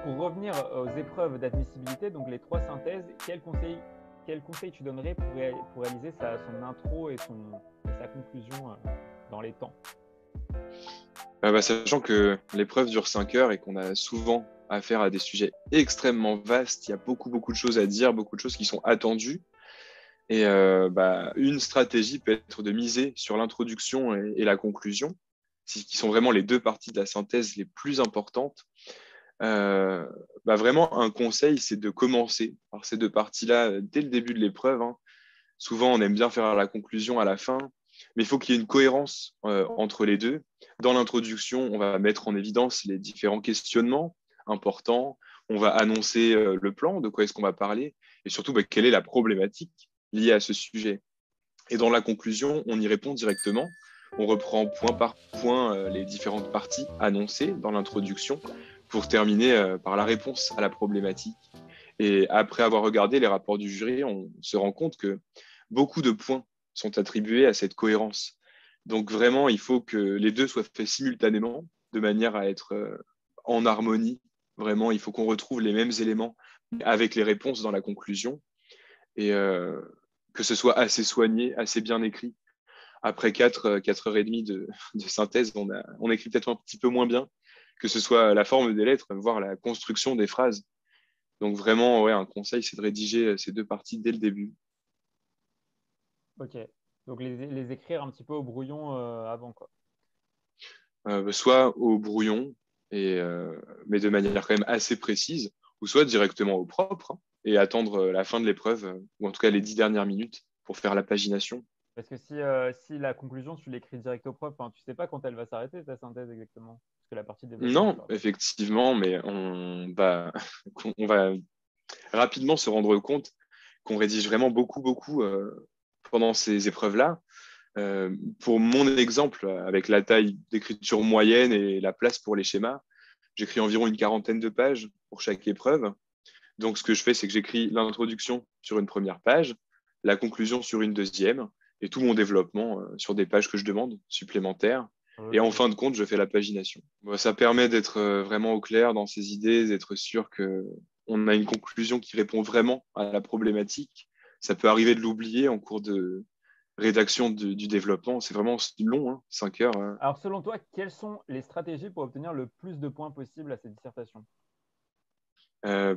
Pour revenir aux épreuves d'admissibilité, donc les 3 synthèses, quel conseil tu donnerais pour réaliser son intro et sa conclusion dans les temps? Sachant que l'épreuve dure 5 heures et qu'on a souvent affaire à des sujets extrêmement vastes, il y a beaucoup, beaucoup de choses à dire, beaucoup de choses qui sont attendues. Et une stratégie peut être de miser sur l'introduction et la conclusion, qui sont vraiment les deux parties de la synthèse les plus importantes. Vraiment, un conseil, c'est de commencer par ces deux parties-là dès le début de l'épreuve, hein. Souvent, on aime bien faire la conclusion à la fin, mais il faut qu'il y ait une cohérence entre les deux. Dans l'introduction, on va mettre en évidence les différents questionnements importants. On va annoncer le plan, de quoi est-ce qu'on va parler, et surtout quelle est la problématique liée à ce sujet. Et dans la conclusion, on y répond directement. On reprend point par point les différentes parties annoncées dans l'introduction pour terminer par la réponse à la problématique. Et après avoir regardé les rapports du jury, on se rend compte que beaucoup de points sont attribués à cette cohérence. Donc vraiment, il faut que les deux soient faits simultanément, de manière à être en harmonie. Vraiment, il faut qu'on retrouve les mêmes éléments avec les réponses dans la conclusion et que ce soit assez soigné, assez bien écrit. Après 4 heures et demie de synthèse, on écrit peut-être un petit peu moins bien, que ce soit la forme des lettres, voire la construction des phrases. Donc vraiment, ouais, un conseil, c'est de rédiger ces deux parties dès le début. Ok. Donc les écrire un petit peu au brouillon avant, quoi. Soit au brouillon, mais de manière quand même assez précise, ou soit directement au propre, hein, et attendre la fin de l'épreuve, ou en tout cas les 10 dernières minutes, pour faire la pagination. Parce que si la conclusion, tu l'écris direct au prof, hein, tu sais pas quand elle va s'arrêter, ta synthèse exactement. Parce que la partie développement, je Non, parle. effectivement, mais on va rapidement se rendre compte qu'on rédige vraiment beaucoup, beaucoup pendant ces épreuves-là. Pour mon exemple, avec la taille d'écriture moyenne et la place pour les schémas, j'écris environ une quarantaine de pages pour chaque épreuve. Donc, ce que je fais, c'est que j'écris l'introduction sur une première page, la conclusion sur une deuxième, et tout mon développement sur des pages que je demande supplémentaires. Et en Ok. fin de compte, je fais la pagination. Bon, ça permet d'être vraiment au clair dans ses idées, d'être sûr que on a une conclusion qui répond vraiment à la problématique. Ça peut arriver de l'oublier en cours de rédaction du développement. C'est vraiment long, hein, 5 heures. Alors, selon toi, quelles sont les stratégies pour obtenir le plus de points possible à cette dissertation?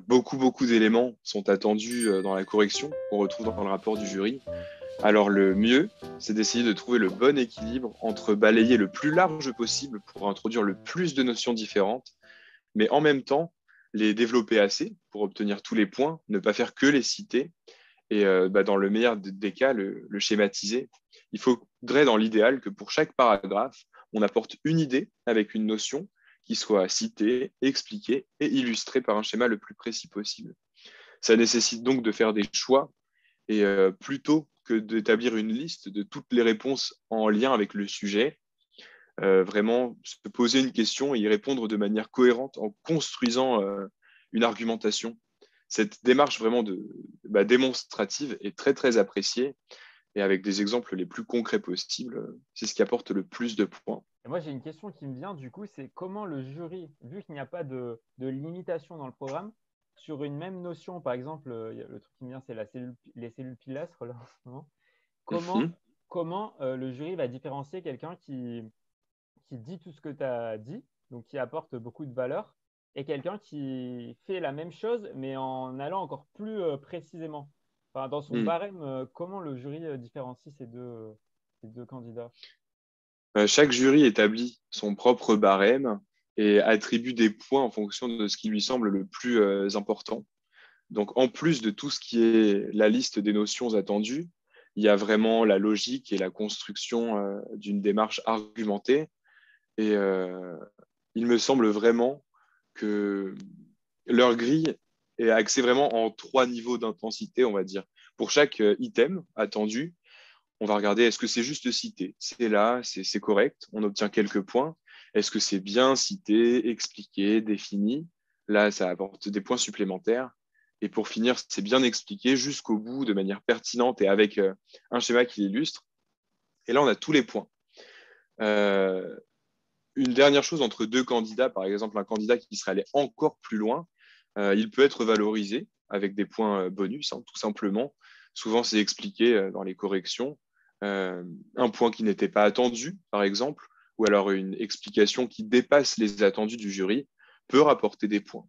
Beaucoup, beaucoup d'éléments sont attendus dans la correction qu'on retrouve dans le rapport du jury. Alors le mieux, c'est d'essayer de trouver le bon équilibre entre balayer le plus large possible pour introduire le plus de notions différentes, mais en même temps les développer assez pour obtenir tous les points, ne pas faire que les citer et dans le meilleur des cas, le schématiser. Il faudrait dans l'idéal que pour chaque paragraphe, on apporte une idée avec une notion qui soit citée, expliquée et illustrée par un schéma le plus précis possible. Ça nécessite donc de faire des choix et plutôt que d'établir une liste de toutes les réponses en lien avec le sujet, vraiment se poser une question et y répondre de manière cohérente en construisant une argumentation. Cette démarche vraiment démonstrative est très très appréciée et avec des exemples les plus concrets possibles, c'est ce qui apporte le plus de points. Et moi, j'ai une question qui me vient, du coup, c'est comment le jury, vu qu'il n'y a pas de limitation dans le programme, sur une même notion, par exemple, le truc qui me vient, c'est les cellules pilastres, là, en ce moment. Comment, Mhm. comment le jury va différencier quelqu'un qui dit tout ce que tu as dit, donc qui apporte beaucoup de valeur, et quelqu'un qui fait la même chose, mais en allant encore plus précisément. Enfin, dans son Mhm. barème, comment le jury différencie ces deux candidats? Chaque jury établit son propre barème et attribue des points en fonction de ce qui lui semble le plus important. Donc, en plus de tout ce qui est la liste des notions attendues, il y a vraiment la logique et la construction d'une démarche argumentée. Et il me semble vraiment que leur grille est axée vraiment en 3 niveaux d'intensité, on va dire. Pour chaque item attendu, on va regarder est-ce que c'est juste cité, c'est là, c'est correct, on obtient quelques points. Est-ce que c'est bien cité, expliqué, défini? Là, ça apporte des points supplémentaires. Et pour finir, c'est bien expliqué jusqu'au bout de manière pertinente et avec un schéma qui l'illustre. Et là, on a tous les points. Euh, une dernière chose entre deux candidats, par exemple un candidat qui serait allé encore plus loin, il peut être valorisé avec des points bonus, hein, tout simplement. Souvent, c'est expliqué dans les corrections. Un point qui n'était pas attendu, par exemple, ou alors une explication qui dépasse les attendus du jury, peut rapporter des points.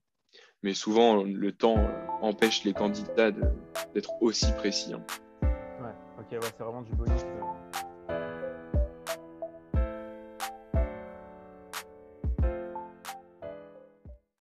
Mais souvent, le temps empêche les candidats d'être aussi précis, hein. Ouais, ok, ouais, c'est vraiment du bonus.